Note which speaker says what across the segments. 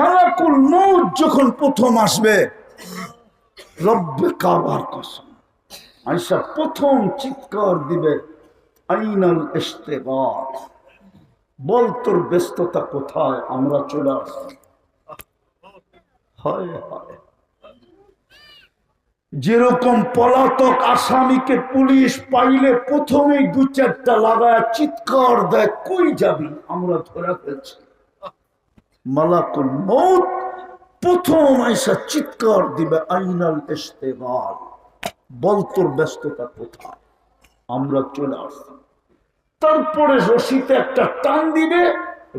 Speaker 1: মালাকুল মউত যখন প্রথম আসবে, রব্বে কাবার কসম, আয়েশা প্রথম চিৎকার দিবে, আইনাল ইশতিগাল, বল তোর ব্যস্ততা কোথায়, আমরা চলে আসছি। হায় হায়, যেরকম পলাতক আসামিকে পুলিশ পাইলে প্রথমেই দু চারটা লাগায় চিৎকার দেয়, কই যাবি, আমরা ধরে ফেলছি। মালাকুল মউত প্রথম আয়েশা চিৎকার দিবে, আইনাল ইশতিগাল, বল তোর ব্যস্ততা কোথায়, আমরা চলে আসছি। তারপরে রশিতে একটা টান দিবে,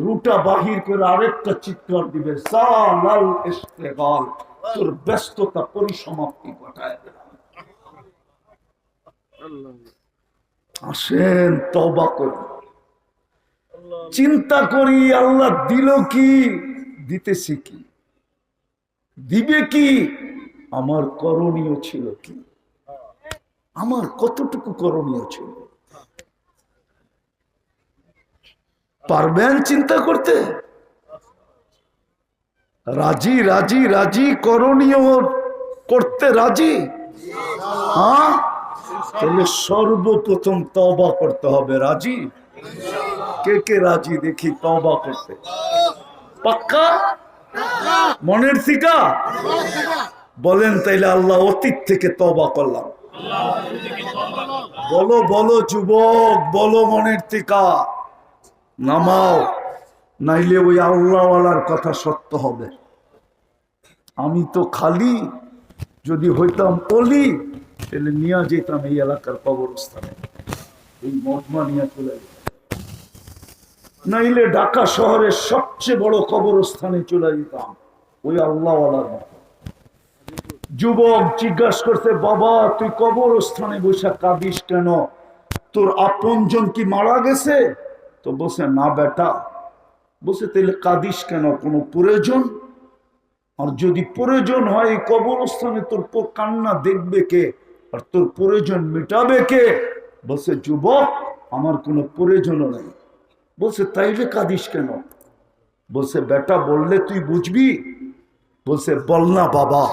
Speaker 1: রুটা বাহির করে আরেকটা চিৎকার দিবে, জালাল ইশতিগাল, তোর ব্যস্ততা পরিসমাপ্তি ঘটায় দিলাম। আসেন তওবা করি, চিন্তা করি, আল্লাহ দিল কি, দিতেছি কি, দিবে কি, আমার করণীয় ছিল কি, আমার কতটুকু করণীয় ছিল। পারবেন চিন্তা করতে? রাজি রাজি রাজি, করণীয় করতে রাজি? হ্যাঁ, তাহলে সর্বপ্রথম তওবা করতে হবে। রাজি? কে কে রাজি দেখি তওবা করতে? পাক্কা মনের থিকা বলেন, তাইলে আল্লাহ অতীত থেকে তওবা করলাম। বলো বলো যুবক, বলো মনের থিকা, নামাও, নাইলে ওই আল্লাহওয়ালার কথা সত্য হবে। আমি তো খালি, যদি হইতাম অলি, তাহলে নিয়ে যেতাম এই এলাকার কবরস্থানে, এই মজমা নিয়ে চলে যেতাম, নাইলে ঢাকা শহরের সবচেয়ে বড় কবরস্থানে চলে যেতাম, ওই আল্লাহওয়ালার মতো। যুবক জিজ্ঞাসা করতে, বাবা তুই কবরস্থানে বসে কাঁদিস কেন, তোর আপনজন কি মারা গেছে? তো বসে না বেটা। বসে তাহলে কাঁদিস কেন, কোনো প্রয়োজন? আর যদি প্রয়োজন হয় কবরস্থানে তোর কান্না দেখবে কে, আর তোর প্রয়োজন মেটাবে কে? বসে যুবক আমার কোনো প্রয়োজনও নেই। বলছে তাইলে কাঁদিস কেন? বলছে বেটা বললে তুই বুঝবি। বলছে বল না বাবা।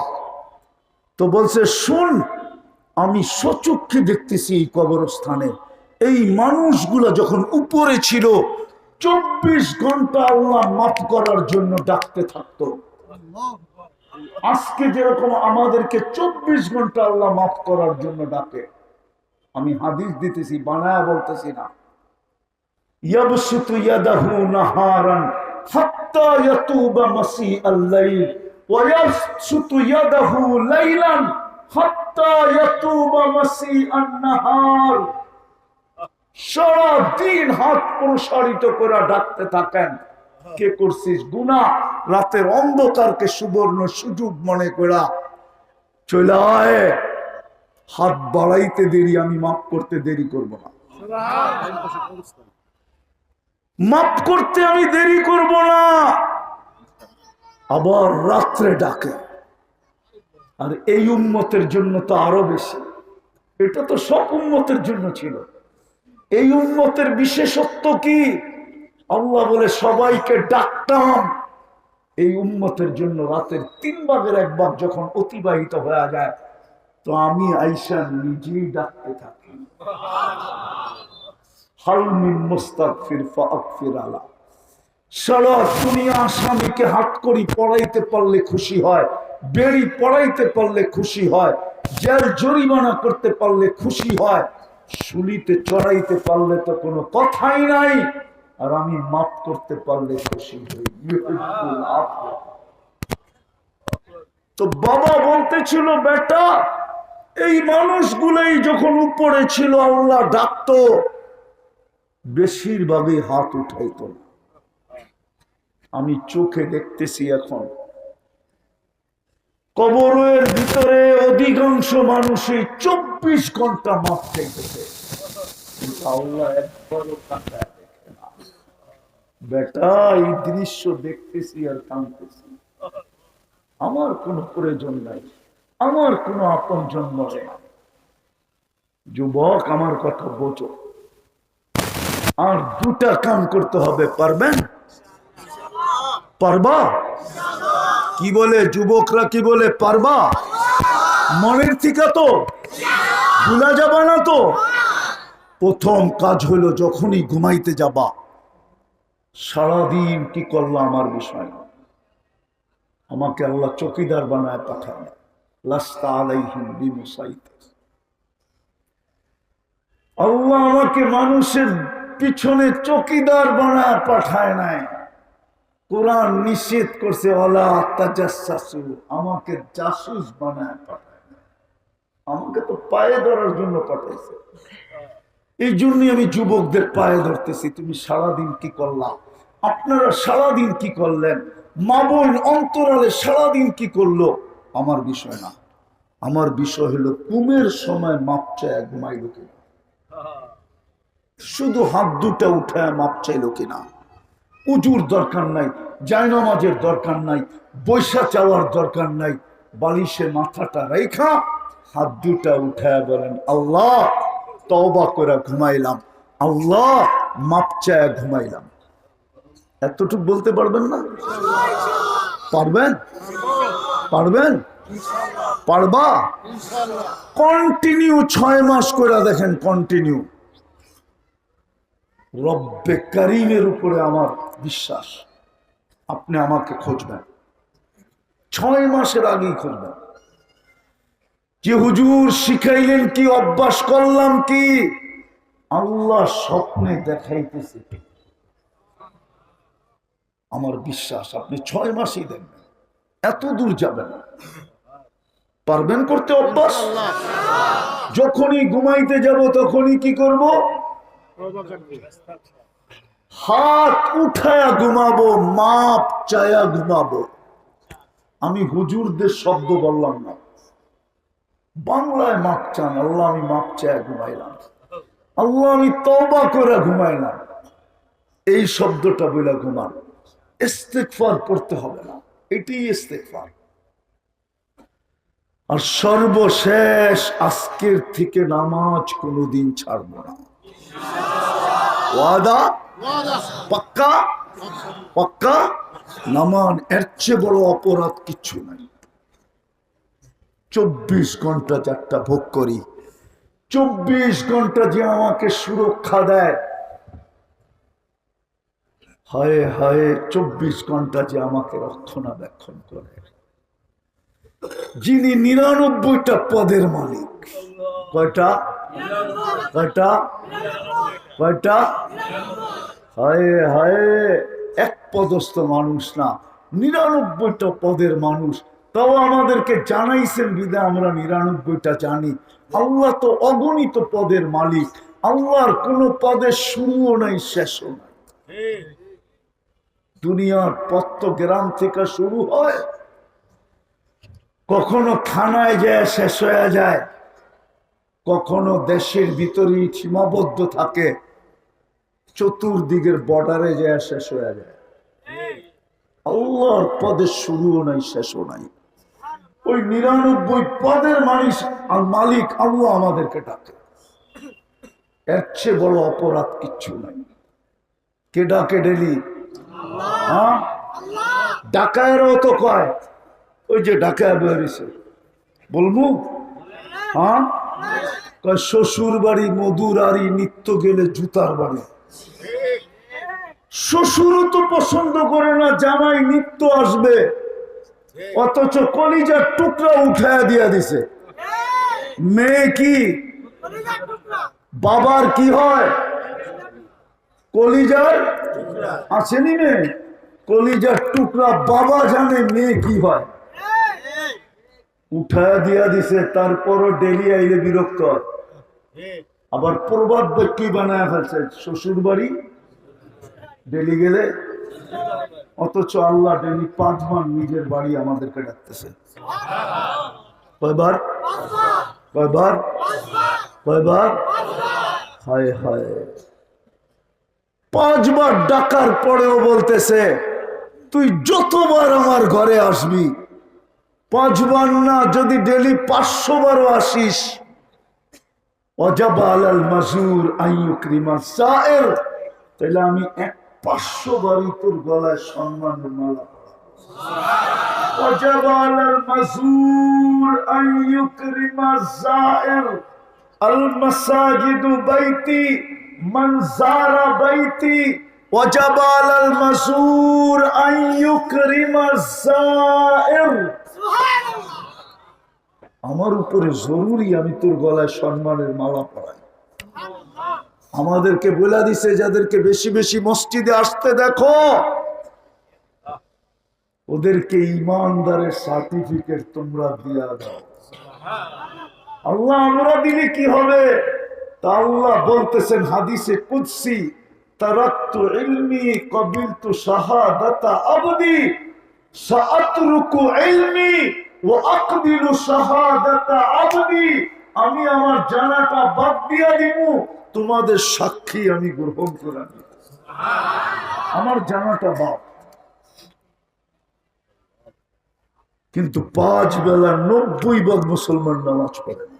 Speaker 1: তো বলছে শুন, আমি সচক্ষে দেখতেছি এই কবরস্থানে এই মানুষগুলো যখন উপরে ছিল 24 ঘন্টা আল্লাহ মাফ করার জন্য ডাকতে থাকতো। আজকে যেরকম আমাদেরকে 24 ঘন্টা আল্লাহ মাফ করার জন্য ডাকে। আমি হাদিস দিতেছি, বানায়া বলতেছি না। ইয়াবসুতু ইয়াদাহু নাহারান হাত্তা ইয়াতুবা মাসিআল লাইল ওয়া ইয়াবসুতু ইয়াদাহু লাইলান হাত্তা ইয়াতুবা মাসিআন নাহার। সারা দিন হাত প্রসারিত করে ডাকতে থাকেন, কে করছিস গুনাহ, রাতের অন্ধকারকে সুবর্ণ সুযোগ মনে করা চলে আয়, হাত বাড়াইতে দেরি, আমি মাফ করতে দেরি করব না। মাফ করতে আমি দেরি করব না। আবার রাত্রে ডাকে, আর এই উম্মতের জন্য তো আরো বেশি। এটা তো সব উম্মতের জন্য ছিল, এই উম্মতের বিশেষত্ব কি? আল্লাহ বলে সবাইকে ডাকতাম, এই উম্মতের জন্য রাতের 3 ভাগের 1 ভাগ যখন অতিবাহিত হয়ে যায়, তো আমি আয়েশা নিজেই ডাকতে থাকি, হাল মিন মুস্তাগফির ফাগফির আলা। সারা দুনিয়া আসামিকে হাত করি পড়াইতে পারলে খুশি হয়, বেড়ি পড়াইতে পারলে খুশি হয়, জেল জরিমানা করতে পারলে খুশি হয়, শুলিতে চড়াইতে পারলে তো কোনো কথাই নাই, আর আমি মাফ করতে পারলে খুশি হই। তো বাবা বলতেছিল, বেটা এই মানুষগুলোই যখন উপরে ছিল আল্লাহ ডাকতো, বেশিরভাগই হাত উঠাইতো না। আমি চোখে দেখতেছি এখন কবরের ভিতরে অধিকাংশ মানুষই 24 ঘন্টা মাফ চাইতেছে, কিন্তু আল্লাহ একবারও তাকায় দেখে না। বেটা এই দৃশ্য দেখতেছি আর কাঁদতেছি, আমার কোনো প্রয়োজন নাই, আমার কোনো আপনজন মরে না। যুবক আমার কথা বোঝো, আর 2টা কাম করতে হবে, পারবেন? পারবা? কি বলে যুবকরা, কি বলে পারবা? মনের থেকে তো ভুলা যাবা না তো? প্রথম কাজ হলো যখনই ঘুমাইতে যাবা, সারাদিন কি করলাম আমার বিষয় না। আমাকে আল্লাহ চৌকিদার বানায় পাঠায়, লাস্তা আলাইহিম বিমুসাইতির। আল্লাহ আমাকে মানুষের পিছনে চৌকিদার বানায় পাঠায় নাই। কোরআন নিষেধ করছে ওয়ালা তাজাসসু, আমাকে জাসুস বানায় পাঠায় নাই। আমাকে তো পায়ে ধরার জন্য পাঠাইছে। এই জন্যই আমি যুবকদের পায়ে ধরতেছি, তুমি সারাদিন কি করলা, আপনারা সারাদিন কি করলেন, মা বোন অন্তরালে সারাদিন কি করলো আমার বিষয় না। আমার বিষয় হলো ঘুমের সময় মাপ চায় ঘুমাইল কিনা, শুধু হাত দুটা উঠায় মাপ চাইল কিনা। উজুর দরকার নাই, জায়নামাজের দরকার নাই, বৈশা চাওয়ার দরকার নাই, বালিশে মাথাটা রেখা হাত দুটা উঠায় বলেন আল্লাহ তওবা করে ঘুমাইলাম, আল্লাহ মাপ চায় ঘুমাইলাম। এতটুকু বলতে পারবেন না? পারবেন? পারবেন? পারবা? কন্টিনিউ 6 মাস করে দেখেন, কন্টিনিউ। রব্বে কারীমের উপরে আমার বিশ্বাস, আপনি আমাকে খুঁজবেন, 6 মাসের আগেই খুঁজবেন যে হুজুর শিখাইলেন কি, অভ্যাস করলাম কি, আল্লাহ স্বপ্নে দেখাইতেছে। আমার বিশ্বাস আপনি 6 মাসই দেখবেন, এত দূর যাবেন। পারবেন করতে অভ্যাস? যখনই ঘুমাইতে যাব তখনই কি করব? হাত উঠায়া ঘুমাবো, মাপ চায়া ঘুমাবো। আমি হুজুরদের শব্দ বললাম না, বাংলায় মাপ চান, আল্লাহ আমি মাপ চায়া ঘুমাইলাম, আল্লাহ আমি তওবা করে ঘুমাইলাম, এই শব্দটা বলে ঘুমান। ইস্তিগফার করতে হবে না, এটাই ইস্তিগফার। আর সর্বশেষ আজকের থেকে নামাজ কোনোদিন ছাড়বো না। ওয়াদা? পাক্কা? পাক্কা? নামাজ এর চেয়ে বড় অপরাধ কিচ্ছু নাই। 24 ঘন্টা যারটা ভোগ করি, 24 ঘন্টা যে আমাকে সুরক্ষা দেয়, হায় হায় 24 ঘন্টা যে আমাকে রক্ষণাবেক্ষণ করে, যিনি 99টা পদের মালিক। কয়টা? কয়টা? কয়টা? হায় হায়, এক পদস্থ মানুষ না, 99টা পদের মানুষ। তাও আমাদেরকে জানাইছেন বিধায় আমরা 99টা জানি। আল্লাহ তো অগণিত পদের মালিক, আল্লাহর কোন পদের শুরুও নাই শেষও নাই। দুনিয়ার পথ তো গ্রাম থেকে শুরু হয়, কখনো থানায় যায় শেষ হয়ে যায়, কখনো দেশের ভিতরেই সীমাবদ্ধ থাকে, চতুর্দিকের বর্ডারে যায় শেষ হয়ে যায়। আল্লাহর পদের শুরুও নাই শেষও নাই। ওই 99 পদের মালিক আল্লাহ আমাদেরকে ডাকে, এর চেয়ে বড় অপরাধ কিচ্ছু নাই। কে ডাকে ডেলি? হ্যাঁ, ডাকায়েরও তো কয়, ওই যে ডাকায় বেরিয়েছে বলবো, হ্যাঁ কয় শ্বশুর বাড়ি মধুর আড়ি, নিত্য গেলে জুতার বাড়ি। শ্বশুরও তো পছন্দ করে না জামাই নিত্য আসবে, অথচ কলিজার টুকরা উঠায় দিয়া দিছে। মেয়ে কি বাবার কি হয়? কলিজার আসেনি মেয়ে, কলিজার টুকরা বাবা জানে মেয়ে কি হয়, উঠায় দিয়া দিছে। তারপরও ডেলি আইলে বিরক্ত হয়, আবার প্রবাদ ব্যক্তি বানায় ফেলছে, শ্বশুর বাড়ি ডেলি গেলে। অথচ আল্লাহ ডেলি 5 বার নিজের বাড়ি আমাদেরকে ডাকতেছে। কয়বার? কয়বার? কয়বার? হায় হায়, 5 বার ডাকার পরেও বলতেছে তুই যতবার আমার ঘরে আসবি, 5 বার না, যদি ডেলি 500 বারও আসিস, ওয়াজাবা আলাল মাজুর আইয়ুকরিমা সায়ের, তাহলে আমি 500 বারই তোর গলায় সম্মানের মালা পরাবো। وجب على المزور أن يكرم الزائر المساجد بيتي من زار بيتي وجب على المزور أن يكرم الزائر আমার উপরে জরুরি আমি তোর গলায় সম্মানের মালা পরাই। আমাদেরকে বলে দিছে যাদেরকে বেশি বেশি মসজিদে আসতে দেখো ওদেরকে ইমানদারের সার্টিফিকেট তোমরা দিয়া দাও। আল্লাহ আমরা দিলে কি হবে? তা আল্লাহ বলতেছেন হাদিসে কুদসি, তারাকতু ইলমি কবিলতু শাহাদাতা আবদি সাআতরুকু ইলমি ওয়া আকবিলু শাহাদাতা আবদি। আমি আমার জানাটা বাদ দিয়া দিব, তোমাদের সাক্ষী আমি গ্রহণ করে নিব। আমার জানাটা বাদ। কিন্তু 5 বেলা 90 মুসলমান নামাজ পড়ে না,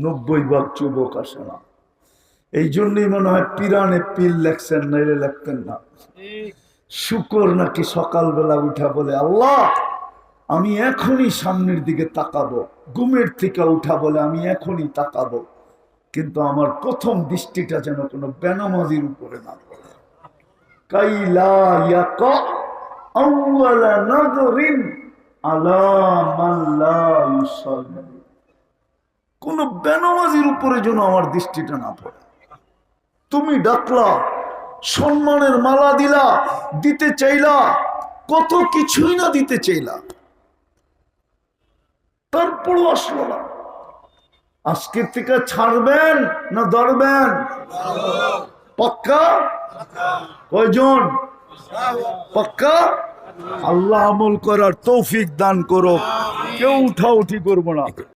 Speaker 1: 90 যুবক আসে না। এই জন্যই মনে হয় পিরানে পিল লেখছেন, নাইলে লেখতেন না। শুকর নাকি সকালবেলা উঠা বলে আল্লাহ আমি এখনই সামনের দিকে তাকাবো, ঘুমের থেকে উঠা বলে আমি এখনই তাকাবো, কিন্তু আমার প্রথম দৃষ্টিটা যেন কোনো বেনামাজির উপরে না পড়ে। কাইলা ইয়াকা আউয়ালা নাযরিন আলা মান লা ইউসাল্লি। কোন বেনামাজির উপরে যেন আমার দৃষ্টিটা না পড়ে। তুমি ডাকলা, সম্মানের মালা দিলা, দিতে চাইলা, কত কিছুই না দিতে চাইলা, তারপরও আসলো না। আজকের থেকে ছাড়বেন না ধরবেন? পাক্কা? কয়জন পাক্কা? আল্লাহ আমল করার তৌফিক দান করো। কেউ উঠাউঠি করবো না।